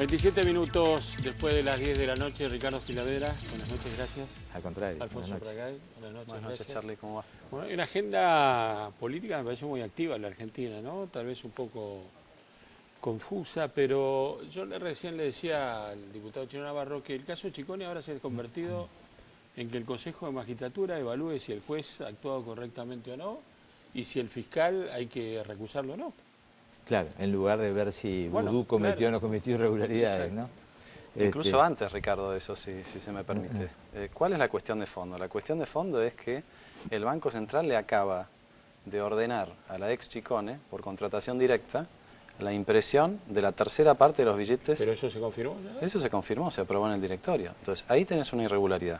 27 minutos después de las 10 de la noche, Ricardo Filavedra. Buenas noches, gracias. Al contrario. Alfonso Pratgay, buenas noches. Buenas noches, Charlie, ¿cómo va? Bueno, hay una agenda política me parece muy activa en la Argentina, ¿no? Tal vez un poco confusa, pero yo recién le decía al diputado Chino Navarro que el caso Chicone ahora se ha convertido en que el Consejo de Magistratura evalúe si el juez ha actuado correctamente o no y si el fiscal hay que recusarlo o no. Claro, en lugar de ver si Vudú cometió o no cometió irregularidades, ¿no? Incluso antes, Ricardo, de eso, si se me permite. ¿Cuál es la cuestión de fondo? La cuestión de fondo es que el Banco Central le acaba de ordenar a la ex Chicone, por contratación directa, la impresión de la tercera parte de los billetes. ¿Pero eso se confirmó? ¿No? Eso se confirmó, se aprobó en el directorio. Entonces, ahí tenés una irregularidad.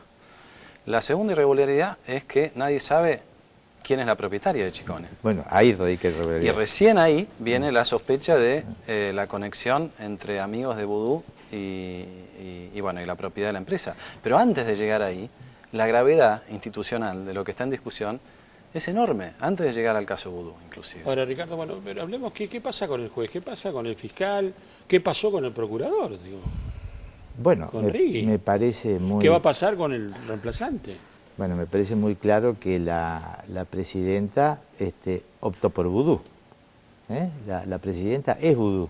La segunda irregularidad es que nadie sabe quién es la propietaria de Chicone. Bueno, ahí radica la irregularidad. Y recién ahí viene la sospecha de la conexión entre amigos de Vudú y la propiedad de la empresa. Pero antes de llegar ahí, la gravedad institucional de lo que está en discusión es enorme, antes de llegar al caso Vudú, inclusive. Ahora, Ricardo, bueno, pero hablemos, ¿qué pasa con el juez? ¿Qué pasa con el fiscal? ¿Qué pasó con el procurador? Digo, bueno, con Rigui. Me parece muy... ¿Qué va a pasar con el reemplazante? Bueno, me parece muy claro que la presidenta optó por Vudú. La presidenta es Vudú.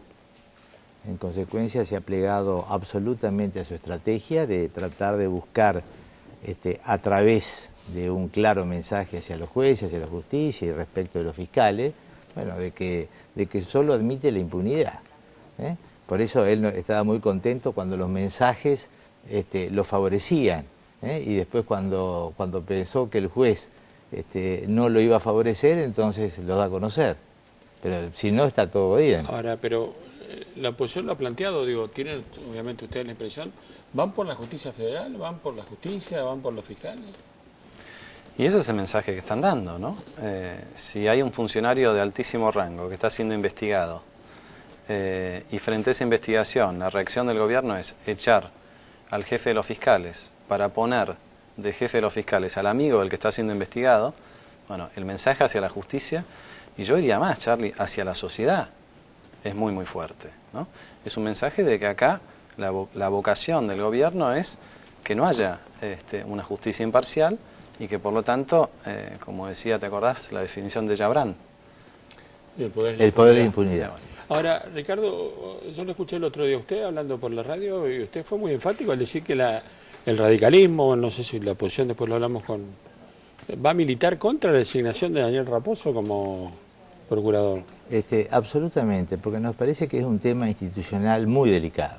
En consecuencia, se ha plegado absolutamente a su estrategia de tratar de buscar a través de un claro mensaje hacia los jueces, hacia la justicia y respecto de los fiscales, bueno, de que solo admite la impunidad. Por eso él estaba muy contento cuando los mensajes lo favorecían. Y después cuando pensó que el juez no lo iba a favorecer, entonces lo da a conocer. Pero si no, está todo bien. Ahora, pero la oposición lo ha planteado, digo, tienen obviamente ustedes la impresión, ¿van por la justicia federal, van por la justicia, van por los fiscales? Y ese es el mensaje que están dando, ¿no? Si hay un funcionario de altísimo rango que está siendo investigado y frente a esa investigación la reacción del gobierno es echar al jefe de los fiscales para poner de jefe de los fiscales al amigo del que está siendo investigado, bueno, el mensaje hacia la justicia, y yo diría más, Charlie, hacia la sociedad, es muy, muy fuerte, ¿no? Es un mensaje de que acá la vocación del gobierno es que no haya una justicia imparcial y que por lo tanto, como decía, ¿te acordás? La definición de Jabrán. El poder de impunidad. Ahora, Ricardo, yo lo escuché el otro día a usted hablando por la radio y usted fue muy enfático al decir que el radicalismo, no sé si la oposición, después lo hablamos va a militar contra la designación de Daniel Raposo como procurador. Absolutamente, porque nos parece que es un tema institucional muy delicado.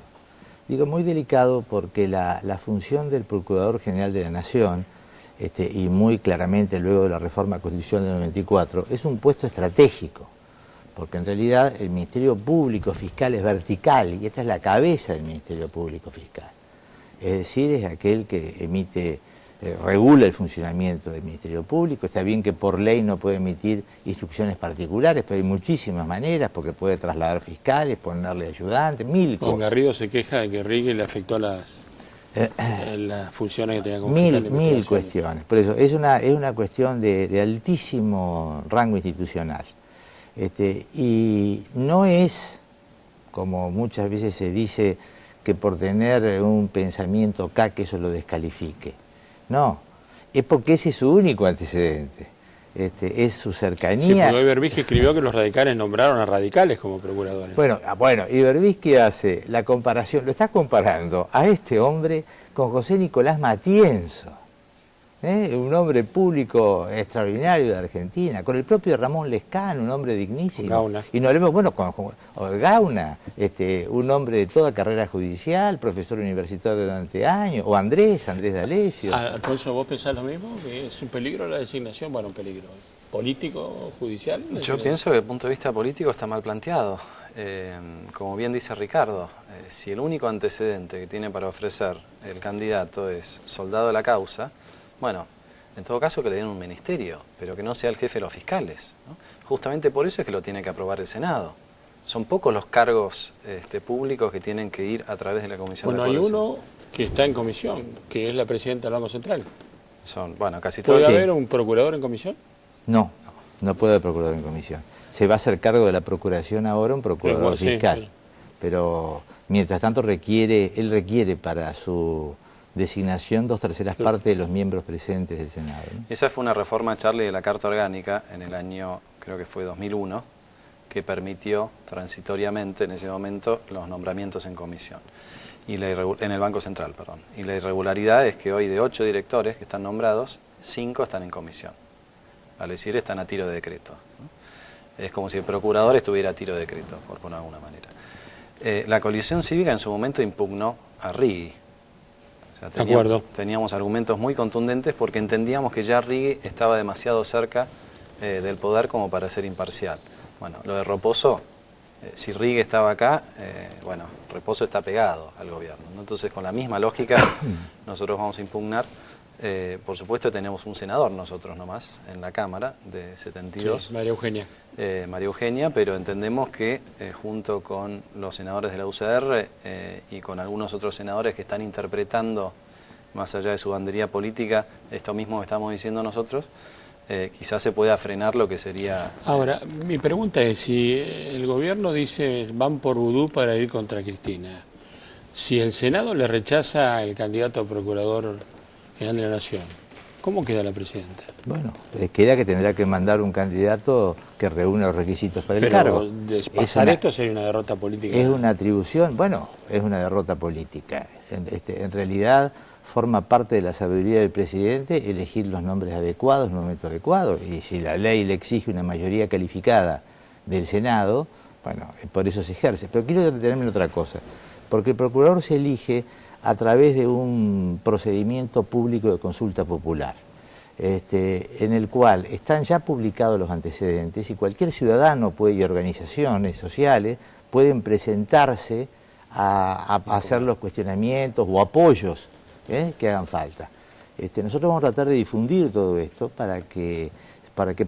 Digo muy delicado porque la función del Procurador General de la Nación, y muy claramente luego de la reforma constitucional del 94, es un puesto estratégico. Porque en realidad el Ministerio Público Fiscal es vertical y esta es la cabeza del Ministerio Público Fiscal. Es decir, es aquel que emite, regula el funcionamiento del Ministerio Público. Está bien que por ley no puede emitir instrucciones particulares, pero hay muchísimas maneras, porque puede trasladar fiscales, ponerle ayudantes, mil cosas. Garrido se queja de que Rigui le afectó las funciones que tenía como fiscal. Mil cuestiones. Por eso es una cuestión de altísimo rango institucional. Y no es, como muchas veces se dice, que por tener un pensamiento acá que eso lo descalifique. No, es porque ese es su único antecedente. Es su cercanía. Sí, porque hoy Berbisky escribió que los radicales nombraron a radicales como procuradores. Bueno, y Berbisky hace la comparación, lo está comparando a este hombre con José Nicolás Matienzo. Un hombre público extraordinario de Argentina, con el propio Ramón Lescano, un hombre dignísimo. Gauna. Y no hablemos, bueno, con Gauna, un hombre de toda carrera judicial, profesor universitario durante años, o Andrés D'Alessio. Alfonso, ¿vos pensás lo mismo? ¿Que es un peligro la designación? Bueno, un peligro político, judicial. Yo pienso que desde el punto de vista político está mal planteado. Como bien dice Ricardo, si el único antecedente que tiene para ofrecer el candidato es soldado de la causa, bueno, en todo caso que le den un ministerio, pero que no sea el jefe de los fiscales, ¿no? Justamente por eso es que lo tiene que aprobar el Senado. Son pocos los cargos públicos que tienen que ir a través de la Comisión de Acuerdos. Bueno, hay uno que está en comisión, que es la presidenta del Banco Central. Casi todos. ¿Puede haber un procurador en comisión? No puede haber procurador en comisión. Se va a hacer cargo de la procuración ahora un procurador fiscal. Sí. pero mientras tanto él requiere para su designación 2/3 partes de los miembros presentes del Senado, ¿no? Esa fue una reforma, Charlie, de la Carta Orgánica en el año, creo que fue 2001, que permitió transitoriamente en ese momento los nombramientos en comisión, en el Banco Central, perdón. Y la irregularidad es que hoy de 8 directores que están nombrados, 5 están en comisión. Al decir, están a tiro de decreto, ¿no? Es como si el procurador estuviera a tiro de decreto, por ponerlo de alguna manera. La coalición cívica en su momento impugnó a Rigui. O sea, teníamos argumentos muy contundentes porque entendíamos que ya Rigui estaba demasiado cerca del poder como para ser imparcial. Bueno, lo de Raposo, si Rigui estaba acá, bueno, Raposo está pegado al gobierno, ¿no? Entonces, con la misma lógica, nosotros vamos a impugnar. Por supuesto, tenemos un senador nosotros nomás en la Cámara de 72. Sí, María Eugenia. María Eugenia, pero entendemos que junto con los senadores de la UCR y con algunos otros senadores que están interpretando, más allá de su bandería política, esto mismo que estamos diciendo nosotros, quizás se pueda frenar lo que sería... Ahora, mi pregunta es, si el gobierno dice van por vudú para ir contra Cristina, si el Senado le rechaza el candidato a Procurador General de la Nación, ¿cómo queda la presidenta? Bueno, queda que tendrá que mandar un candidato que reúna los requisitos para el cargo. Pasar esto sería una derrota política. Es una atribución, bueno, es una derrota política. En realidad forma parte de la sabiduría del presidente elegir los nombres adecuados en el momento adecuado. Y si la ley le exige una mayoría calificada del Senado, bueno, por eso se ejerce. Pero quiero detenerme en otra cosa, porque el procurador se elige a través de un procedimiento público de consulta popular, en el cual están ya publicados los antecedentes y cualquier ciudadano y organizaciones sociales pueden presentarse a hacer los cuestionamientos o apoyos que hagan falta. Nosotros vamos a tratar de difundir todo esto para que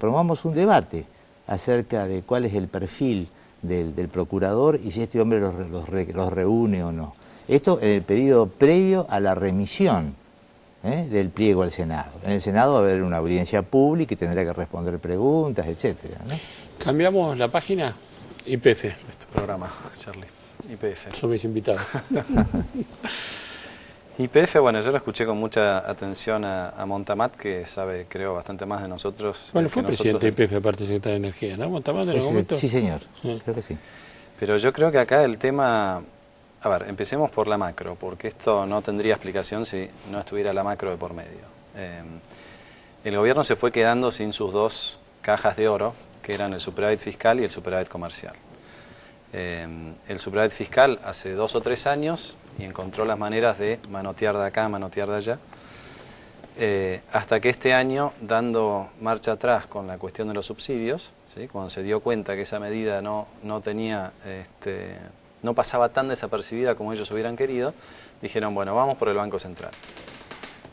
promovamos un debate acerca de cuál es el perfil del procurador y si este hombre los reúne o no. Esto en el periodo previo a la remisión del pliego al Senado. En el Senado va a haber una audiencia pública y tendrá que responder preguntas, etcétera, ¿no? ¿Cambiamos la página? YPF. Este programa, Charlie. YPF. Son mis invitados. YPF, bueno, yo lo escuché con mucha atención a Montamat, que sabe, creo, bastante más de nosotros. Bueno, fue presidente de YPF, aparte de secretario de Energía, ¿no? Montamat en algún momento. Sí, señor. Sí. Creo que sí. Pero yo creo que acá el tema... A ver, empecemos por la macro, porque esto no tendría explicación si no estuviera la macro de por medio. El gobierno se fue quedando sin sus 2 cajas de oro, que eran el superávit fiscal y el superávit comercial. El superávit fiscal hace 2 o 3 años y encontró las maneras de manotear de acá, manotear de allá, hasta que este año, dando marcha atrás con la cuestión de los subsidios, ¿sí? Cuando se dio cuenta que esa medida no tenía... no pasaba tan desapercibida como ellos hubieran querido, dijeron, bueno, vamos por el Banco Central.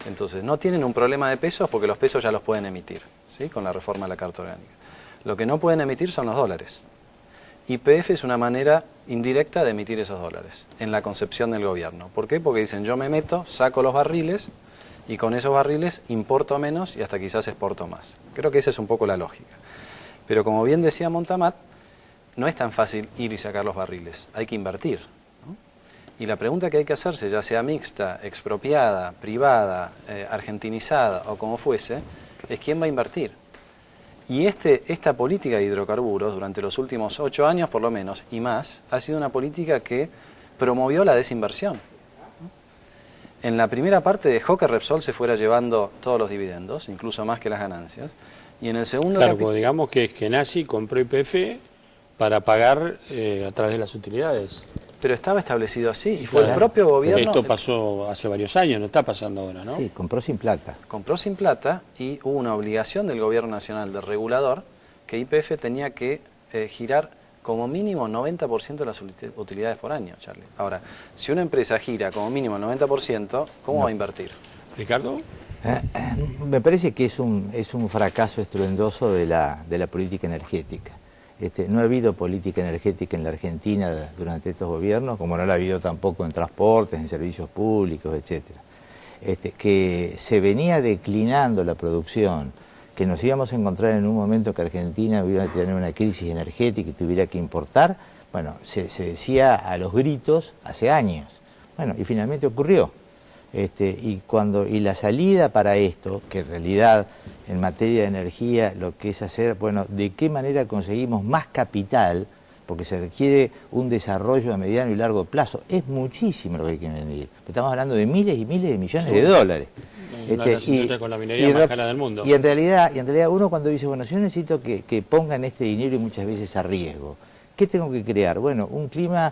Entonces, no tienen un problema de pesos porque los pesos ya los pueden emitir, ¿sí? Con la reforma de la Carta Orgánica. Lo que no pueden emitir son los dólares. YPF es una manera indirecta de emitir esos dólares, en la concepción del gobierno. ¿Por qué? Porque dicen, yo me meto, saco los barriles, y con esos barriles importo menos y hasta quizás exporto más. Creo que esa es un poco la lógica. Pero como bien decía Montamat, no es tan fácil ir y sacar los barriles, hay que invertir, ¿no? Y la pregunta que hay que hacerse, ya sea mixta, expropiada, privada, argentinizada o como fuese, es quién va a invertir. Y esta política de hidrocarburos durante los últimos 8 años por lo menos y más, ha sido una política que promovió la desinversión, ¿no? En la primera parte dejó que Repsol se fuera llevando todos los dividendos, incluso más que las ganancias, y en el segundo... Claro, pues digamos que Nazi compró YPF para pagar a través de las utilidades. Pero estaba establecido así y fue el propio gobierno... Esto pasó hace varios años, no está pasando ahora, ¿no? Sí, compró sin plata. Compró sin plata y hubo una obligación del gobierno nacional de regulador que YPF tenía que girar como mínimo 90% de las utilidades por año, Charlie. Ahora, si una empresa gira como mínimo 90%, ¿cómo va a invertir? ¿Ricardo? Me parece que es un fracaso estruendoso de la política energética. No ha habido política energética en la Argentina durante estos gobiernos, como no la ha habido tampoco en transportes, en servicios públicos, etcétera. Que se venía declinando la producción, que nos íbamos a encontrar en un momento que Argentina iba a tener una crisis energética y tuviera que importar, Bueno, se decía a los gritos hace años. Bueno, y finalmente ocurrió. Y la salida para esto, que en realidad en materia de energía lo que es hacer, bueno, de qué manera conseguimos más capital, porque se requiere un desarrollo a mediano y largo plazo. Es muchísimo lo que hay que medir. Estamos hablando de miles y miles de millones de dólares. Con la minería más cara del mundo. Y en realidad uno cuando dice, bueno, si yo necesito que pongan este dinero y muchas veces a riesgo, ¿qué tengo que crear? Bueno, un clima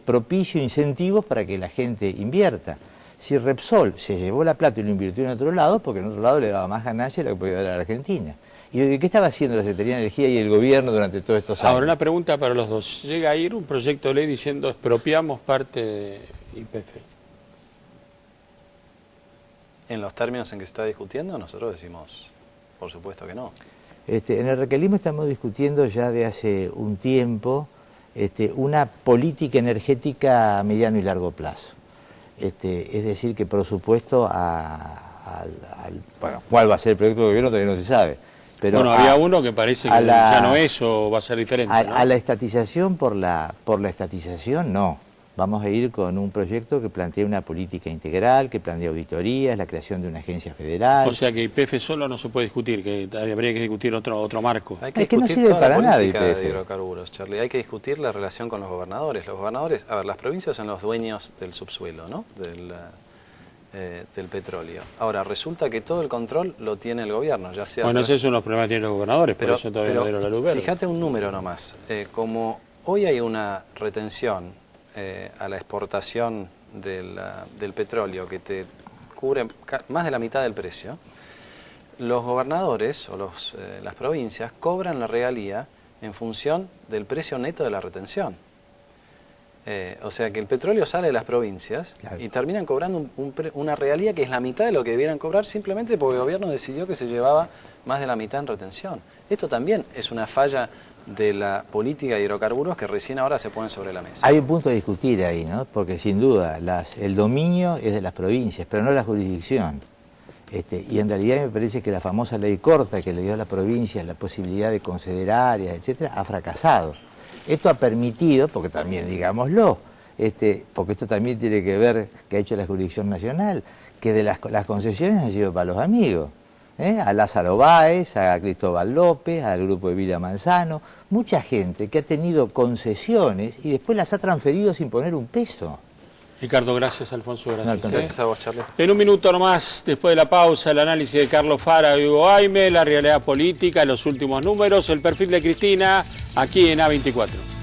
propicio, incentivos para que la gente invierta. Si Repsol se llevó la plata y lo invirtió en otro lado, porque en otro lado le daba más ganancia de lo que podía dar a la Argentina. ¿Y qué estaba haciendo la Secretaría de Energía y el gobierno durante todos estos años? Ahora una pregunta para los dos. ¿Llega a ir un proyecto de ley diciendo expropiamos parte de YPF? En los términos en que se está discutiendo, nosotros decimos, por supuesto que no. En el Recalimo estamos discutiendo ya de hace un tiempo una política energética a mediano y largo plazo. Es decir, que por supuesto bueno, cuál va a ser el proyecto de gobierno todavía no se sabe. Pero bueno, había uno que parece que ya no es o va a ser diferente, ¿no? A la estatización por la estatización no. Vamos a ir con un proyecto que plantea una política integral, que plantea auditorías, la creación de una agencia federal. O sea que YPF solo no se puede discutir, que habría que discutir otro marco. Hay que no sirve para nada YPF. De hidrocarburos, Charlie. Hay que discutir la relación con los gobernadores. Los gobernadores, a ver, las provincias son los dueños del subsuelo, ¿no? Del petróleo. Ahora, resulta que todo el control lo tiene el gobierno, ya sea... Bueno, esos son los problemas que tienen los gobernadores, pero eso todavía no dieron la luz verde. Fíjate un número nomás. Como hoy hay una retención a la exportación del petróleo que te cubre más de la mitad del precio, los gobernadores o las provincias cobran la regalía en función del precio neto de la retención. O sea que el petróleo sale de las provincias, claro, y terminan cobrando una regalía que es la mitad de lo que debieran cobrar simplemente porque el gobierno decidió que se llevaba más de la mitad en retención. Esto también es una falla de la política de hidrocarburos que recién ahora se ponen sobre la mesa. Hay un punto a discutir ahí, ¿no? Porque sin duda el dominio es de las provincias, pero no la jurisdicción. Y en realidad me parece que la famosa ley corta que le dio a las provincias la posibilidad de conceder áreas, etcétera, ha fracasado. Esto ha permitido, porque también digámoslo, porque esto también tiene que ver que ha hecho la jurisdicción nacional, que de las concesiones han sido para los amigos. A Lázaro Báez, a Cristóbal López, al grupo de Villa Manzano, mucha gente que ha tenido concesiones y después las ha transferido sin poner un peso. Ricardo, gracias. Alfonso, gracias. No, gracias a vos, Charlie. En un minuto nomás, después de la pausa, el análisis de Carlos Fara y Hugo Aime, la realidad política, los últimos números, el perfil de Cristina, aquí en A24.